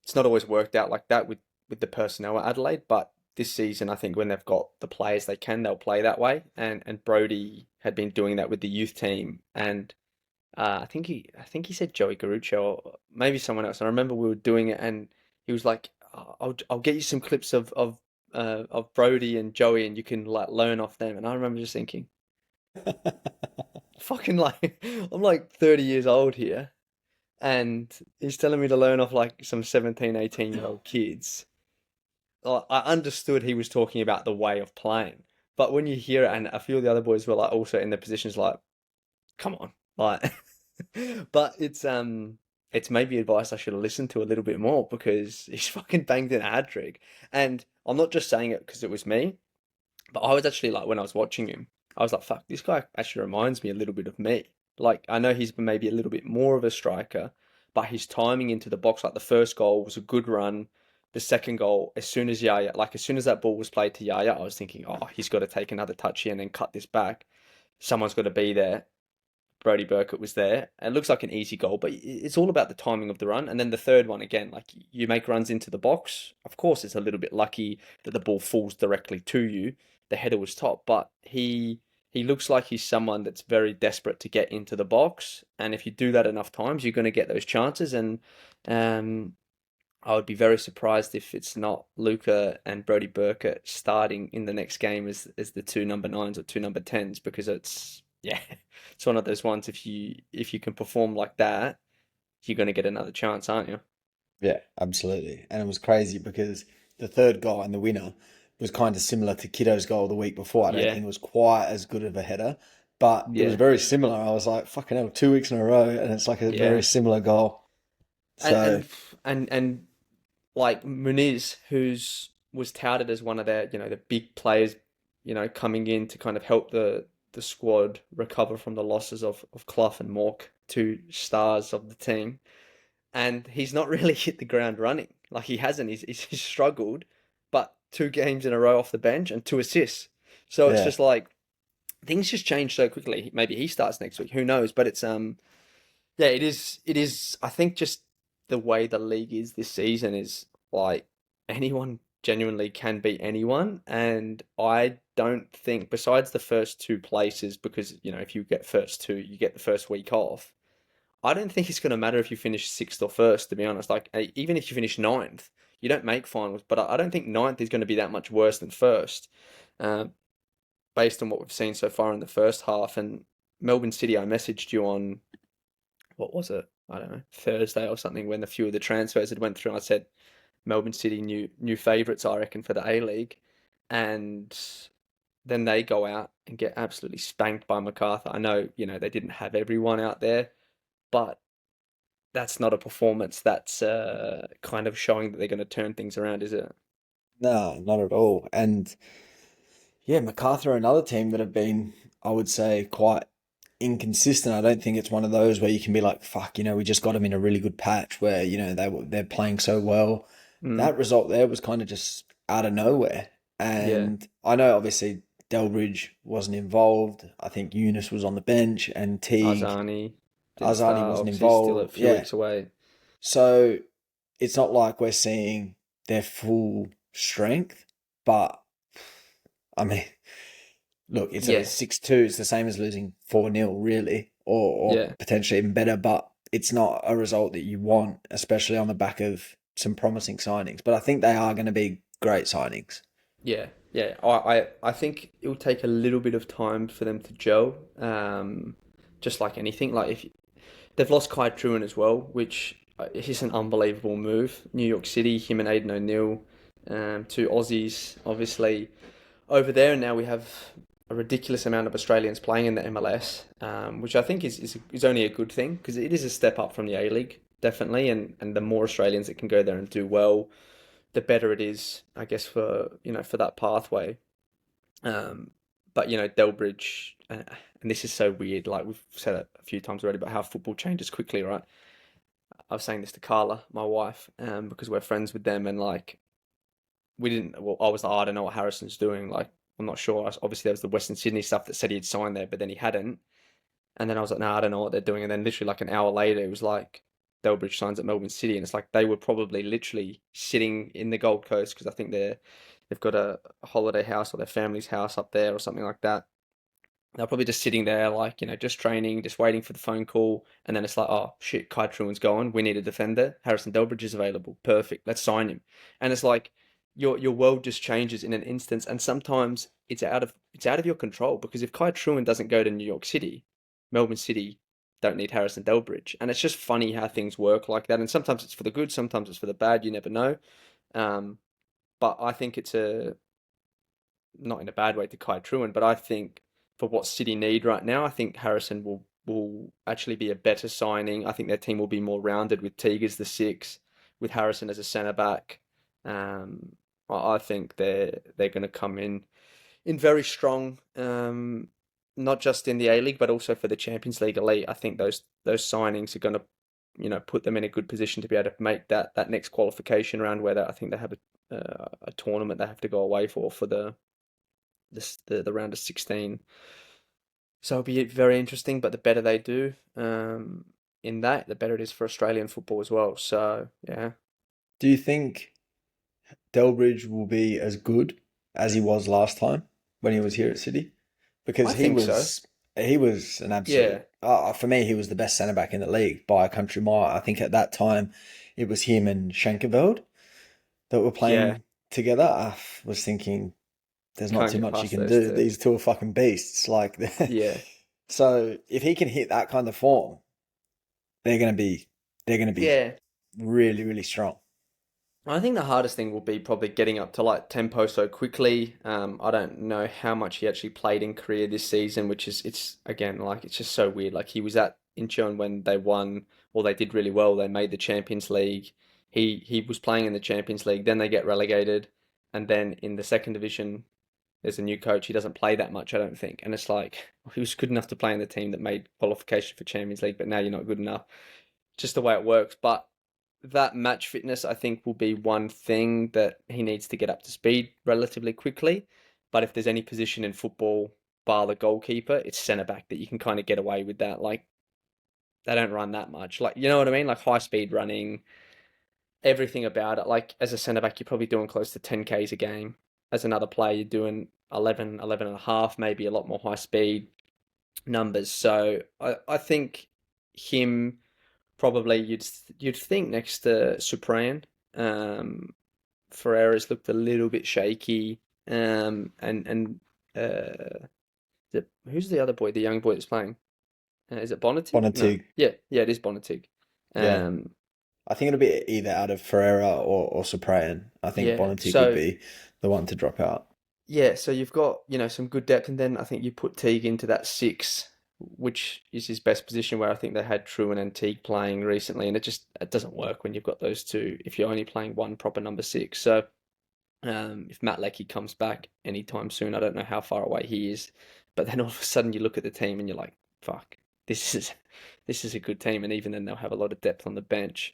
It's not always worked out like that with the personnel at Adelaide, but this season I think when they've got the players they'll play that way. And Brody had been doing that with the youth team, and I think he said Joey Garuccio or maybe someone else. I remember we were doing it, and he was like, I'll get you some clips of Brody and Joey, and you can like learn off them. And I remember just thinking, fucking like I'm like 30 years old here, and he's telling me to learn off like some 17, 18-year-old kids. I understood he was talking about the way of playing, but when you hear it, and a few of the other boys were like also in their positions, like, come on, like, but it's maybe advice I should have listened to a little bit more because he's fucking banged in a hat trick, and I'm not just saying it because it was me, but I was actually like when I was watching him, I was like, fuck, this guy actually reminds me a little bit of me. Like I know he's maybe a little bit more of a striker, but his timing into the box, like the first goal was a good run. The second goal, as soon as that ball was played to Yaya, I was thinking, oh, he's got to take another touch here and then cut this back. Someone's got to be there. Brody Burkett was there. And it looks like an easy goal, but it's all about the timing of the run. And then the third one, again, like you make runs into the box. Of course, it's a little bit lucky that the ball falls directly to you. The header was top, but he he looks like he's someone that's very desperate to get into the box, and if you do that enough times, you're going to get those chances. And um, I would be very surprised if it's not Luca and Brody Burkett starting in the next game as the two number nines or two number tens, because it's yeah, it's one of those ones. If you can perform like that, you're going to get another chance, aren't you? Yeah, absolutely. And it was crazy because the third goal and the winner was kind of similar to Kiddo's goal the week before. I don't Yeah, think it was quite as good of a header, but it was yeah, very similar. I was like, fucking hell, 2 weeks in a row, and it's like a very yeah. similar goal. And So, like Muniz, who's was touted as one of their, the big players, coming in to kind of help the squad recover from the losses of Clough and Mork, two stars of the team. And he's not really hit the ground running. Like he hasn't. He's struggled, but 2 games in a row off the bench and 2 assists. So it's yeah. just like things just change so quickly. Maybe he starts next week. Who knows? But it's yeah, it is. It is. I think just the way the league is this season is like anyone genuinely can beat anyone, and I don't think besides the first two places, because if you get first two, you get the first week off. I don't think it's going to matter if you finish sixth or first, to be honest. Like even if you finish ninth, you don't make finals, but I don't think ninth is going to be that much worse than first, uh, based on what we've seen so far in the first half. And Melbourne City, I messaged you on what was it? I don't know, Thursday or something, when a few of the transfers had went through. I said Melbourne City new favourites, I reckon, for the A League, and then they go out and get absolutely spanked by MacArthur. I know, they didn't have everyone out there, but that's not a performance that's kind of showing that they're going to turn things around, is it? No, not at all. And yeah, MacArthur are another team that have been, I would say, quite inconsistent. I don't think it's one of those where you can be like, fuck, we just got them in a really good patch where, they're playing so well. Mm, That result there was kind of just out of nowhere. yeah, And I know obviously Delbridge wasn't involved. I think Eunice was on the bench and Teague, Arzani didn't Arzani start. wasn't Obviously, he's still a involved. few Yeah. weeks away. So it's not like we're seeing their full strength, but I mean, look, it's a Yeah, 6-2. It's the same as losing 4-0, really, or yeah, potentially even better, but it's not a result that you want, especially on the back of some promising signings. But I think they are going to be great signings. yeah, yeah. I think it will take a little bit of time for them to gel. Just like anything, like if they've lost Kai Truan as well, which is an unbelievable move. New York City, him and Aidan O'Neill, two Aussies, obviously over there, and now we have a ridiculous amount of Australians playing in the MLS, which I think is only a good thing because it is a step up from the A League, definitely, and the more Australians that can go there and do well, the better it is, I guess, for for that pathway. Um, but Delbridge, and this is so weird. Like we've said it a few times already, about how football changes quickly, right? I was saying this to Carla, my wife, because we're friends with them, and like we didn't. Well, I was like, oh, I don't know what Harrison's doing. Like, I'm not sure. Obviously, there was the Western Sydney stuff that said he'd signed there, but then he hadn't. And then I was like, no, I don't know what they're doing. And then literally like an hour later, it was like Delbridge signs at Melbourne City, and it's like they were probably literally sitting in the Gold Coast because I think they've got a holiday house or their family's house up there or something like that. They're probably just sitting there, like, just training, just waiting for the phone call. And then it's like, oh, shit, Kai Truan's gone. We need a defender. Harrison Delbridge is available. Perfect. Let's sign him. And it's like your world just changes in an instance. And sometimes it's out of your control because if Kai Truan doesn't go to New York City, Melbourne City don't need Harrison Delbridge. And it's just funny how things work like that. And sometimes it's for the good, sometimes it's for the bad. You never know. Um, but I think it's not in a bad way to Kai Truan, but I think for what City need right now, I think Harrison will actually be a better signing. I think their team will be more rounded with Teague as the six, with Harrison as a centre back. I think they're going to come in very strong, not just in the A League but also for the Champions League elite. I think those signings are going to put them in a good position to be able to make that next qualification round where I think they have a tournament they have to go away for the round of 16. So it'll be very interesting, but the better they do in that, the better it is for Australian football as well. So, yeah. Do you think Delbridge will be as good as he was last time when he was here at City? because I think so. he was an Yeah, absolute. For me, he was the best centre back in the league by a country mile. I think at that time, it was him and Schenkerveld that were yeah. playing together. I was thinking, there's not Can't too get much you past can those do. two. These two are fucking beasts. Like, Yeah, so if he can hit that kind of form, they're gonna be yeah. really, really strong. I think the hardest thing will be probably getting up to like tempo so quickly. I don't know how much he actually played in career this season, which is it's again like it's just so weird. Like he was at Incheon when they won, or they did really well. They made the Champions League. He was playing in the Champions League. Then they get relegated, and then in the second division, there's a new coach. He doesn't play that much, I don't think. And it's like well, he was good enough to play in the team that made qualification for Champions League, but now you're not good enough. Just the way it works. But that match fitness, I think, will be one thing that he needs to get up to speed relatively quickly. But if there's any position in football, bar the goalkeeper, it's centre back that you can kind of get away with that. Like they don't run that much. Like you know what I mean? Like high speed running, everything about it. Like as a centre back, you're probably doing close to 10 Ks a game. As another player, you're doing 11, 11 and a half, maybe a lot more high speed numbers. So I think him probably you'd think next to Supriyan. Um, Ferreira's looked a little bit shaky. And who's the other boy, the young boy that's playing? Is it Bonatig? No. Bonatig, Yeah, it is Bonatig. yeah. Um, I think it'll be either out of Ferreira or Soprayan. I think yeah. Bonatic would So be the one to drop out. yeah, so you've got, some good depth, and then I think you put Teague into that six, which is his best position, where I think they had True and Teague playing recently, and it doesn't work when you've got those two if you're only playing one proper number six. So if Matt Leckie comes back anytime soon, I don't know how far away he is, but then all of a sudden you look at the team and you're like, fuck, this is this is a good team, and even then they'll have a lot of depth on the bench.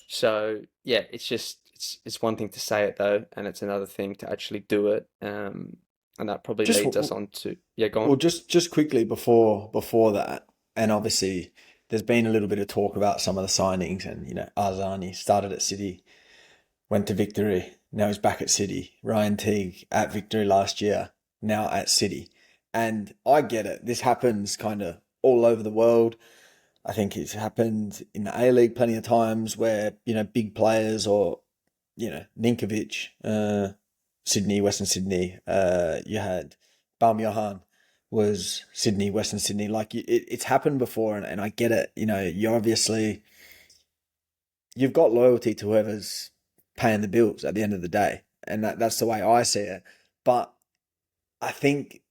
So yeah, it's just it's one thing to say it though, and it's another thing to actually do it. And that probably Just leads us on to yeah, go well, on. just quickly before that, and obviously there's been a little bit of talk about some of the signings, and Arzani started at City, went to Victory, now he's back at City. Ryan Teague at Victory last year, now at City, and I get it. This happens kind of all over the world. I think it's happened in the A League plenty of times where, big players or, Ninkovic, Sydney, Western Sydney, you had Johan was Sydney, Western Sydney. Like it's happened before, and I get it. You've got loyalty to whoever's paying the bills at the end of the day. And that's the way I see it. But I think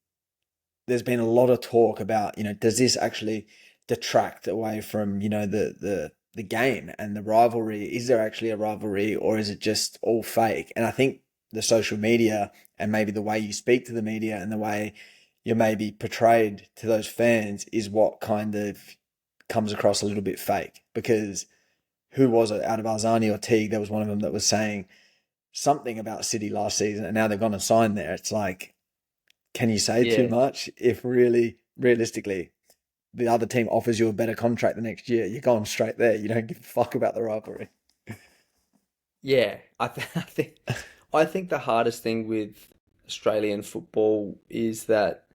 there's been a lot of talk about, does this actually detract away from, the game and the rivalry? Is there actually a rivalry, or is it just all fake? And I think the social media and maybe the way you speak to the media and the way you're maybe portrayed to those fans is what kind of comes across a little bit fake. Because who was it out of Arzani or Teague? There was one of them that was saying something about City last season, and now they've gone and signed there. It's like, can you say too Yeah, much if really, realistically, the other team offers you a better contract the next year? You're going straight there. You don't give a fuck about the rivalry. yeah. I think the hardest thing with Australian football is that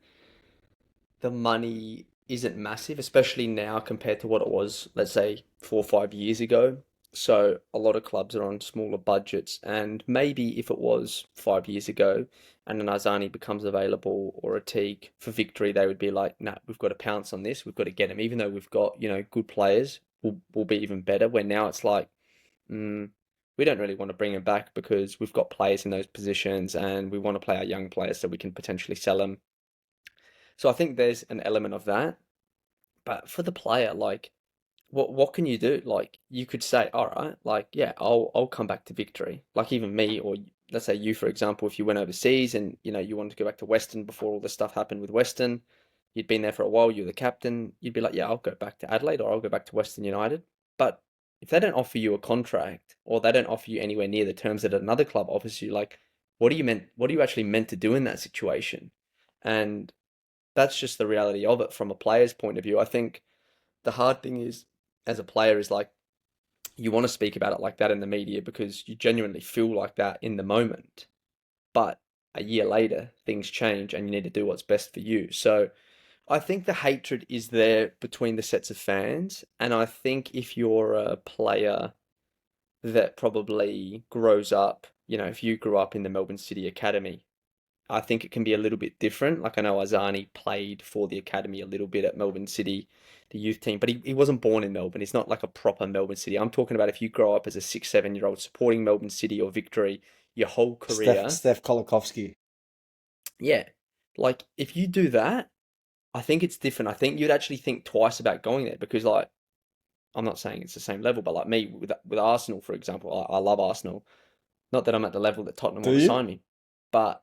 the money isn't massive, especially now compared to what it was, let's say, 4 or 5 years ago. So a lot of clubs are on smaller budgets, and maybe if it was 5 years ago and an Azani becomes available or a Teague for Victory, they would be like, nah, we've got to pounce on this. We've got to get him, even though we've got, good players, will be even better. Where now it's like, mm, we don't really want to bring him back because we've got players in those positions and we want to play our young players so we can potentially sell them. So I think there's an element of that. But for the player, like, what can you do? Like, you could say, all right, like, yeah, I'll come back to Victory. Like, even me, or let's say you, for example, if you went overseas and you wanted to go back to Western before all this stuff happened with Western, you'd been there for a while, you're the captain, you'd be like, yeah, I'll go back to Adelaide or I'll go back to Western United. But if they don't offer you a contract or they don't offer you anywhere near the terms that another club offers you, like, what are you actually meant to do in that situation? And that's just the reality of it from a player's point of view. I think the hard thing is, as a player, is like you want to speak about it like that in the media because you genuinely feel like that in the moment. But a year later, things change and you need to do what's best for you. So I think the hatred is there between the sets of fans. And I think if you're a player that probably grows up, if you grew up in the Melbourne City Academy, I think it can be a little bit different. Like I know Azani played for the academy a little bit at Melbourne City, the youth team, but he wasn't born in Melbourne. He's not like a proper Melbourne City. I'm talking about if you grow up as a 6, 7 year old supporting Melbourne City or Victory your whole career. Steph Kolikovsky. Yeah. Like if you do that, I think it's different. I think you'd actually think twice about going there because like, I'm not saying it's the same level, but like me with Arsenal, for example, I love Arsenal. Not that I'm at the level that Tottenham Do want to you? sign me, but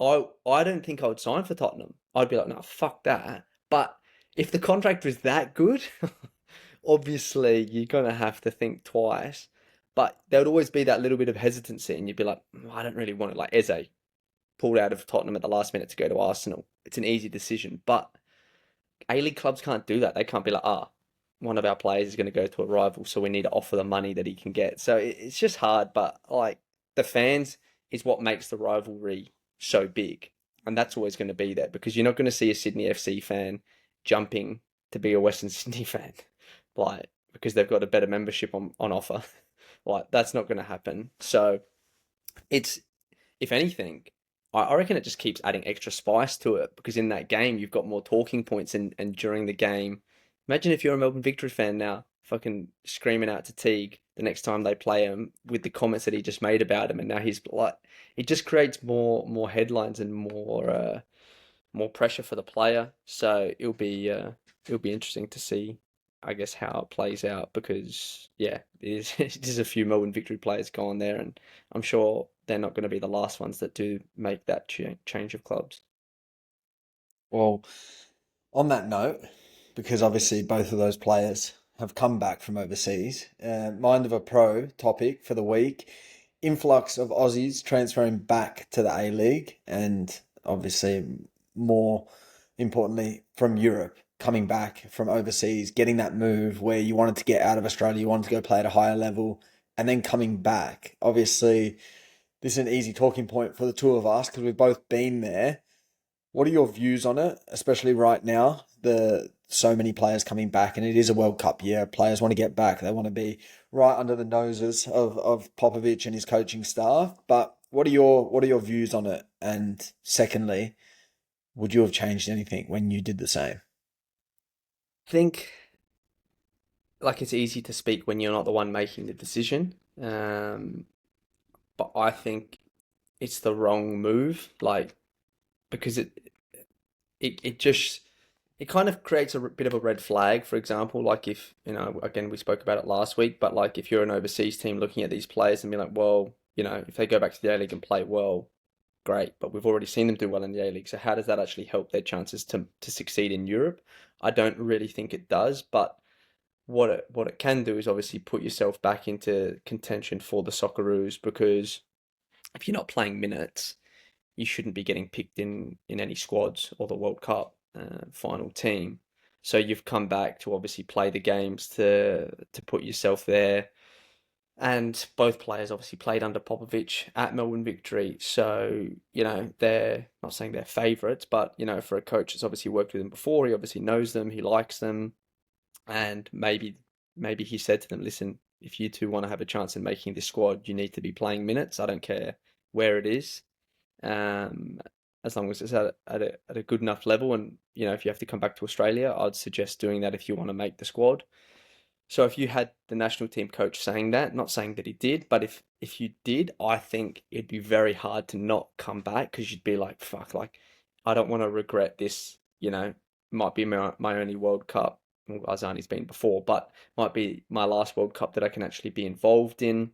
I don't think I would sign for Tottenham. I'd be like, no, fuck that. But if the contract was that good, obviously you're gonna have to think twice. But there would always be that little bit of hesitancy, and you'd be like, I don't really want it. Like Eze pulled out of Tottenham at the last minute to go to Arsenal. It's an easy decision, but A-League clubs can't do that. They can't be like, one of our players is going to go to a rival, so we need to offer the money that he can get. So it's just hard, but like the fans is what makes the rivalry so big. And that's always going to be there because you're not going to see a Sydney FC fan jumping to be a Western Sydney fan, like because they've got a better membership on offer. Like that's not going to happen. So it's, if anything, I reckon it just keeps adding extra spice to it because in that game you've got more talking points and during the game. Imagine if you're a Melbourne Victory fan now, fucking screaming out to Teague the next time they play him with the comments that he just made about him, and now he's like, it just creates more headlines and more pressure for the player. So it'll be interesting to see, I guess, how it plays out because yeah, there's a few Melbourne Victory players going there, and I'm sure they're not going to be the last ones that do make that change of clubs. Well, on that note, because obviously both of those players have come back from overseas, Mind of a Pro topic for the week, influx of Aussies transferring back to the A-League and obviously more importantly from Europe, coming back from overseas, getting that move where you wanted to get out of Australia, you wanted to go play at a higher level and then coming back. Obviously, this is an easy talking point for the two of us because we've both been there. What are your views on it, especially right now? So many players coming back, and it is a World Cup year. Players want to get back. They want to be right under the noses of Popovich and his coaching staff. But what are your views on it? And secondly, would you have changed anything when you did the same? I think like it's easy to speak when you're not the one making the decision. But I think it's the wrong move, like because it just it kind of creates a bit of a red flag. For example, like if again we spoke about it last week, but like if you're an overseas team looking at these players and be like, well, if they go back to the A-League and play well, great, but we've already seen them do well in the A-League. So how does that actually help their chances to succeed in Europe? I don't really think it does, but what it can do is obviously put yourself back into contention for the Socceroos because if you're not playing minutes, you shouldn't be getting picked in any squads or the World Cup final team. So you've come back to obviously play the games to put yourself there. And both players obviously played under Popovich at Melbourne Victory. So, they're not saying they're favourites, but, for a coach that's obviously worked with them before, he obviously knows them, he likes them. And maybe he said to them, listen, if you two want to have a chance in making this squad, you need to be playing minutes. I don't care where it is. As long as it's at a good enough level. And, if you have to come back to Australia, I'd suggest doing that if you want to make the squad. So if you had the national team coach saying that, not saying that he did, but if you did, I think it'd be very hard to not come back because you'd be like, fuck, like, I don't want to regret this, might be my only World Cup. Well, Azani's been before, but might be my last World Cup that I can actually be involved in.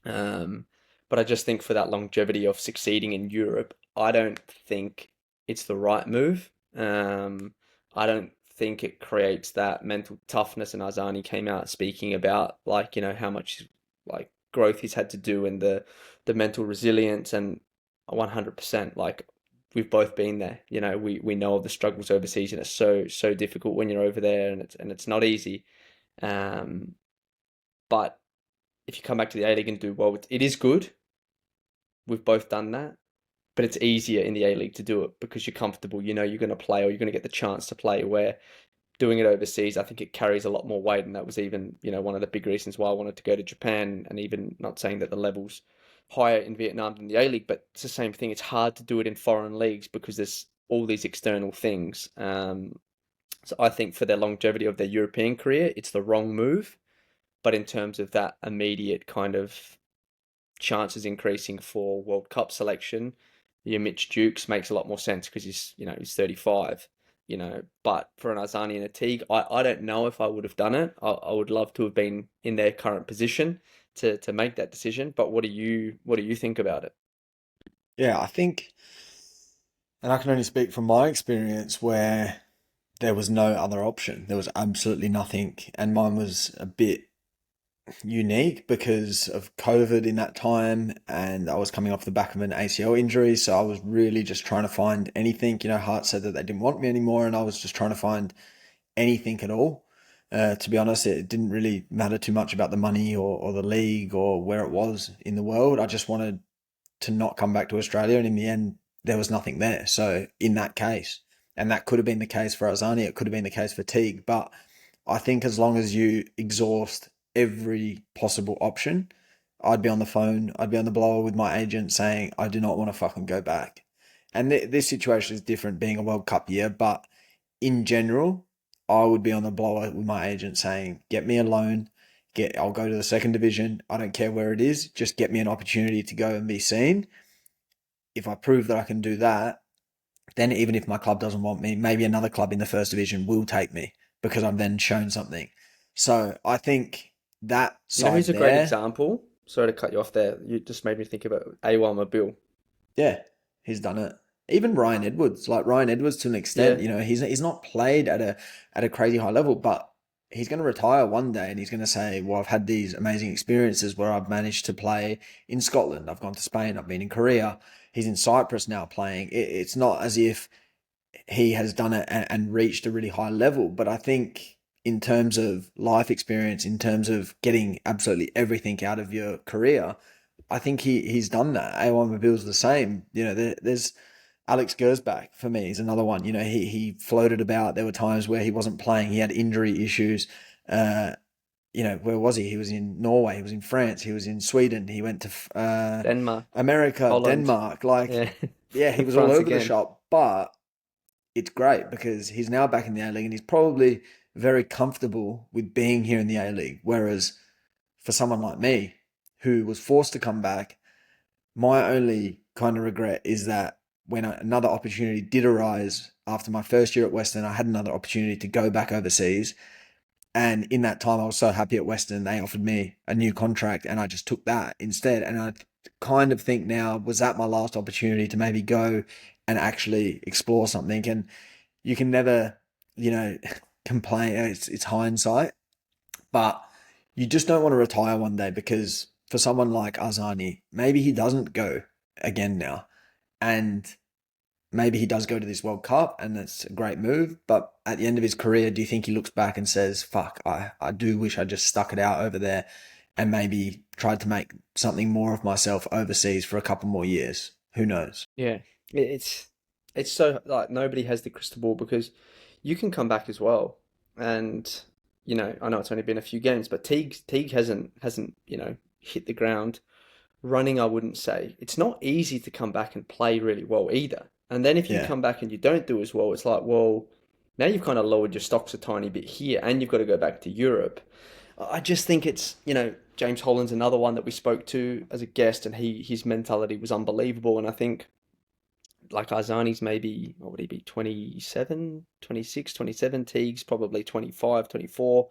But I just think for that longevity of succeeding in Europe, I don't think it's the right move. I don't think it creates that mental toughness. And Azani came out speaking about like, how much like growth he's had to do and the mental resilience and 100% like we've both been there. We know of the struggles overseas and it's so difficult when you're over there and it's not easy. But if you come back to the A-League and do well, it is good. We've both done that. but it's easier in the A-League to do it because you're comfortable. You know you're going to play, or you're going to get the chance to play. Where doing it overseas, I think it carries a lot more weight, and that was even, one of the big reasons why I wanted to go to Japan. And even not saying that the level's higher in Vietnam than the A-League, but it's the same thing. It's hard to do it in foreign leagues because there's all these external things. So I think for their longevity of their European career, it's the wrong move. But in terms of that immediate kind of chances increasing for World Cup selection, your Mitch Dukes makes a lot more sense because he's 35. But for an Arzani and a Teague, I don't know if I would have done it. I would love to have been in their current position to make that decision. But what do you think about it? Yeah, I think, and I can only speak from my experience where there was no other option. There was absolutely nothing, and mine was a bit unique because of COVID in that time, and I was coming off the back of an ACL injury, so I was really just trying to find anything. Hart said that they didn't want me anymore, and I was just trying to find anything at all. To be honest, it didn't really matter too much about the money or the league or where it was in the world. I just wanted to not come back to Australia, and in the end, there was nothing there. So in that case, and that could have been the case for Arzani, it could have been the case for Teague, but I think as long as you exhaust every possible option, I'd be on the phone, I'd be on the blower with my agent saying, I do not want to fucking go back. And this situation is different being a World Cup year, but in general, I would be on the blower with my agent saying, get me a loan, I'll go to the second division. I don't care where it is. Just get me an opportunity to go and be seen. If I prove that I can do that, then even if my club doesn't want me, maybe another club in the first division will take me because I've then shown something. So I think that side who's a there, great example? Sorry to cut you off there. You just made me think about Awan Mabil. yeah, he's done it. Even Ryan Edwards, to an extent, Yeah. he's not played at a crazy high level, but he's going to retire one day and he's going to say, well, I've had these amazing experiences where I've managed to play in Scotland. I've gone to Spain. I've been in Korea. He's in Cyprus now playing. It's not as if he has done it and reached a really high level, but I think in terms of life experience, in terms of getting absolutely everything out of your career, I think he's done that. A1 Mabil's the same. There's Alex Gersbach for me is another one. He floated about. There were times where he wasn't playing. He had injury issues. Where was he? He was in Norway. He was in France. He was in Sweden. He went to Denmark, America, Holland. Denmark. Yeah, He was all France over the again. shop. But it's great because he's now back in the A-League and he's probably very comfortable with being here in the A-League. Whereas for someone like me, who was forced to come back, my only kind of regret is that when another opportunity did arise after my first year at Western, I had another opportunity to go back overseas. And in that time, I was so happy at Western, they offered me a new contract and I just took that instead. And I kind of think now, was that my last opportunity to maybe go and actually explore something? And you can never, complain. It's hindsight, but you just don't want to retire one day because for someone like Arzani, maybe he doesn't go again now. And maybe he does go to this World Cup and that's a great move. But at the end of his career, do you think he looks back and says, fuck, I do wish I just stuck it out over there and maybe tried to make something more of myself overseas for a couple more years? Who knows? Yeah, it's so like nobody has the crystal ball because you can come back as well, and I know it's only been a few games, but Teague hasn't hit the ground running. I wouldn't say it's not easy to come back and play really well either. And then if you Yeah. come back and you don't do as well, it's like, well, now you've kind of lowered your stocks a tiny bit here, and you've got to go back to Europe. I just think it's, James Holland's another one that we spoke to as a guest, and his mentality was unbelievable. And I think like Arzani's maybe, what would he be, 27, 26, 27, Teague's probably 25, 24.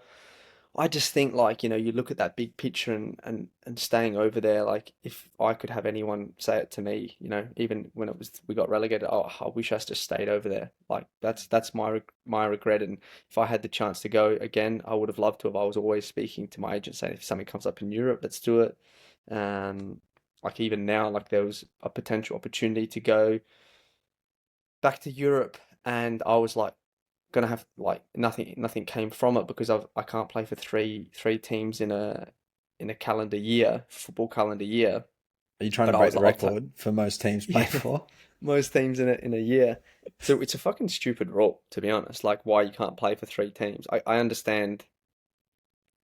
I just think like, you look at that big picture and staying over there, like if I could have anyone say it to me, even when we got relegated, oh, I wish I just stayed over there. Like that's my regret. And if I had the chance to go again, I would have loved to have. I was always speaking to my agent saying if something comes up in Europe, let's do it. Like even now, like there was a potential opportunity to go back to Europe, and I was like gonna have like nothing came from it because I can't play for three teams in a calendar year, football calendar year. Are you trying But to I break was the like, record for most teams played for? most teams in a year. So it's a fucking stupid rule, to be honest. Like why you can't play for 3 teams. I understand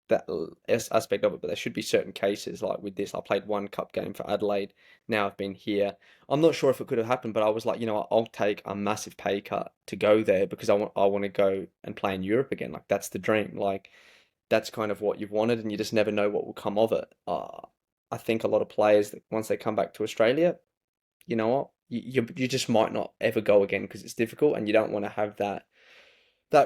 that aspect of it, but there should be certain cases like with this. I played one cup game for Adelaide. Now I've been here. I'm not sure if it could have happened, but I was like, you know what, I'll take a massive pay cut to go there because I want to go and play in Europe again. Like that's the dream. Like that's kind of what you've wanted, and you just never know what will come of it. I think a lot of players that once they come back to Australia, you know what, you just might not ever go again because it's difficult, and you don't want to have that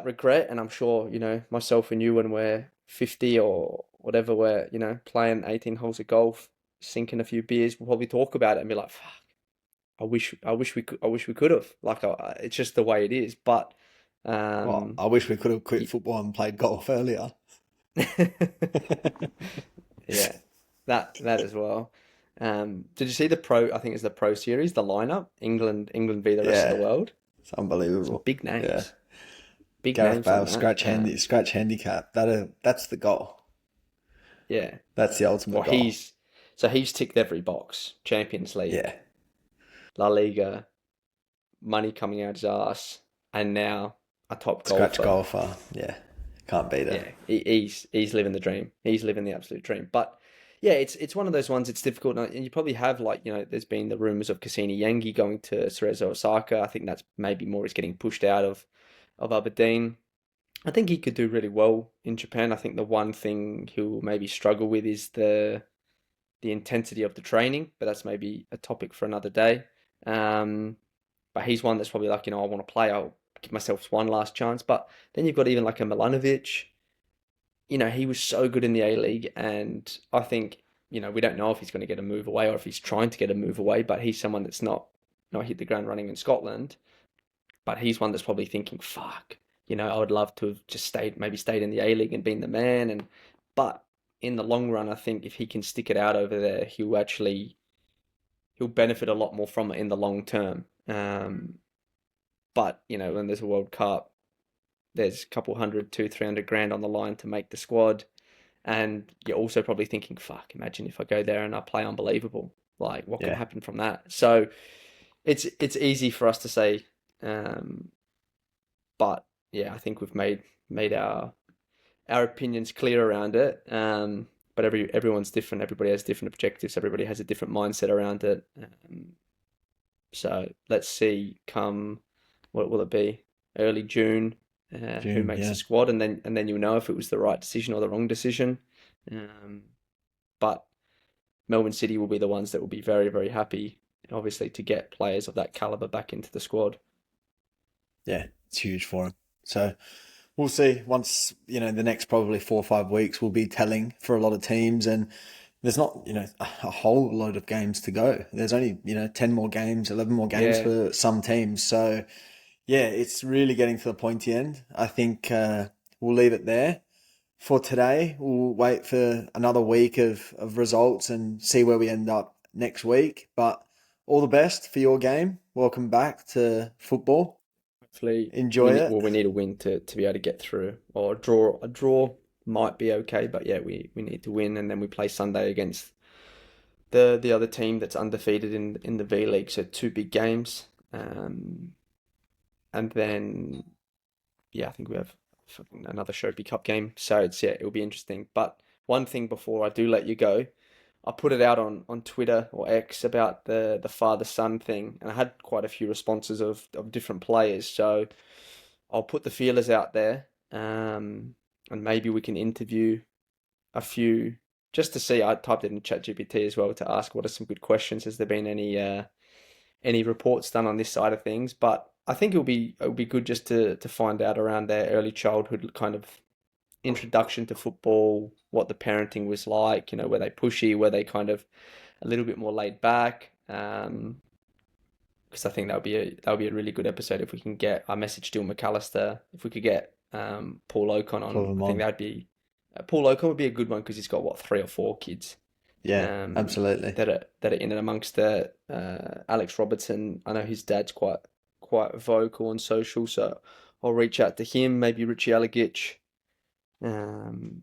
regret. And I'm sure, you know, myself and you, when we're 50 or whatever, we're, you know, playing 18 holes of golf, sinking a few beers, we'll probably talk about it and be like, fuck, I wish we could have. Like, it's just the way it is. But, Well, I wish we could have quit y- football and played golf earlier. yeah, that as well. Did you see the pro? I think it's the Pro Series, the lineup, England v the rest of the Yeah, world. it's Some unbelievable. big Yeah, names, big Gareth names on Bale that. scratch handicap. That's the goal. Yeah. That's the ultimate Well, goal. he's ticked every box. Champions League, Yeah, La Liga, money coming out his ass, and now a top scratch golfer. golfer. Yeah, can't beat it. Yeah, he's living the dream. He's living the absolute dream. But yeah, it's one of those ones. It's difficult, and you probably have, like, you know, there's been the rumors of Cassini Yangi going to Cerezo Osaka. I think that's maybe more is getting pushed out of Aberdeen. I think he could do really well in Japan. I think the one thing he'll maybe struggle with is the intensity of the training, but that's maybe a topic for another day. Um, but he's one that's probably like, you know, I want to play. I'll give myself one last chance. But then you've got even like a Milanovic. You know, he was so good in the A League, and I think, you know, we don't know if he's going to get a move away or if he's trying to get a move away. But he's someone that's not hit the ground running in Scotland. But he's one that's probably thinking, fuck, you know, I would love to have just stayed in the A League and been the man. And but in the long run, I think if he can stick it out over there, he'll benefit a lot more from it in the long term. But you know, when there's a World Cup, there's a couple hundred, 300 grand on the line to make the squad, and you're also probably thinking, fuck, imagine if I go there and I play unbelievable. Like, what can Yeah, happen from that? So it's easy for us to say, um, but yeah, I think we've made our opinions clear around it. But everyone's different. Everybody has different objectives. Everybody has a different mindset around it. So let's see. Come, what will it be? Early June. Who June. makes the Yeah, squad, and then you'll know if it was the right decision or the wrong decision. Um, but Melbourne City will be the ones that will be very, very happy, obviously, to get players of that caliber back into the squad. yeah, it's huge for him. So we'll see. Once, you know, the next probably 4 or 5 weeks will be telling for a lot of teams, and there's not, you know, a whole load of games to go. There's only, you know, 10 more games, 11 more games Yeah, for some teams. So yeah, it's really getting to the pointy end. I think we'll leave it there for today. We'll wait for another week of results and see where we end up next week. But all the best for your game. Welcome back to football. hopefully Enjoy it. we need a win to be able to get through, or a draw. A draw might be okay, but yeah, we need to win, and then we play Sunday against the other team that's undefeated in the V League. So 2 big games, and then yeah, I think we have another Sherpy Cup game. So it'll be interesting. But one thing before I do let you go, I put it out on Twitter or X about the father son thing, and I had quite a few responses of different players. So I'll put the feelers out there, and maybe we can interview a few just to see. I typed it in ChatGPT as well to ask what are some good questions. Has there been any reports done on this side of things? But I think it'll be good just to find out around their early childhood kind of introduction to football, what the parenting was like. You know, were they pushy? Were they kind of a little bit more laid back? Because I think that would be a really good episode if we can get. I messaged Dylan McAllister if we could get Paul Ocon Pull on. them I think on. that'd be Paul Ocon would be a good one because he's got what 3 or 4 kids Yeah, um, absolutely. that are in and amongst the Alex Robertson. I know his dad's quite vocal on social, so I'll reach out to him. Maybe Richie Alagic. Um,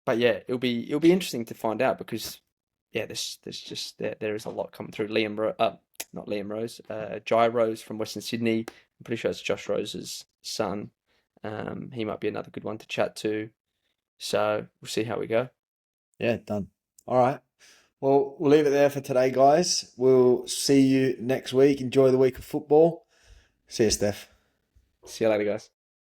but yeah, it'll be interesting to find out because yeah, there's just there is a lot coming through. Not Liam Rose, Jai Rose from Western Sydney. I'm pretty sure it's Josh Rose's son. He might be another good one to chat to. So we'll see how we go. Yeah, done. All right. Well, we'll leave it there for today, guys. We'll see you next week. Enjoy the week of football. See you, Steph. See you later, guys.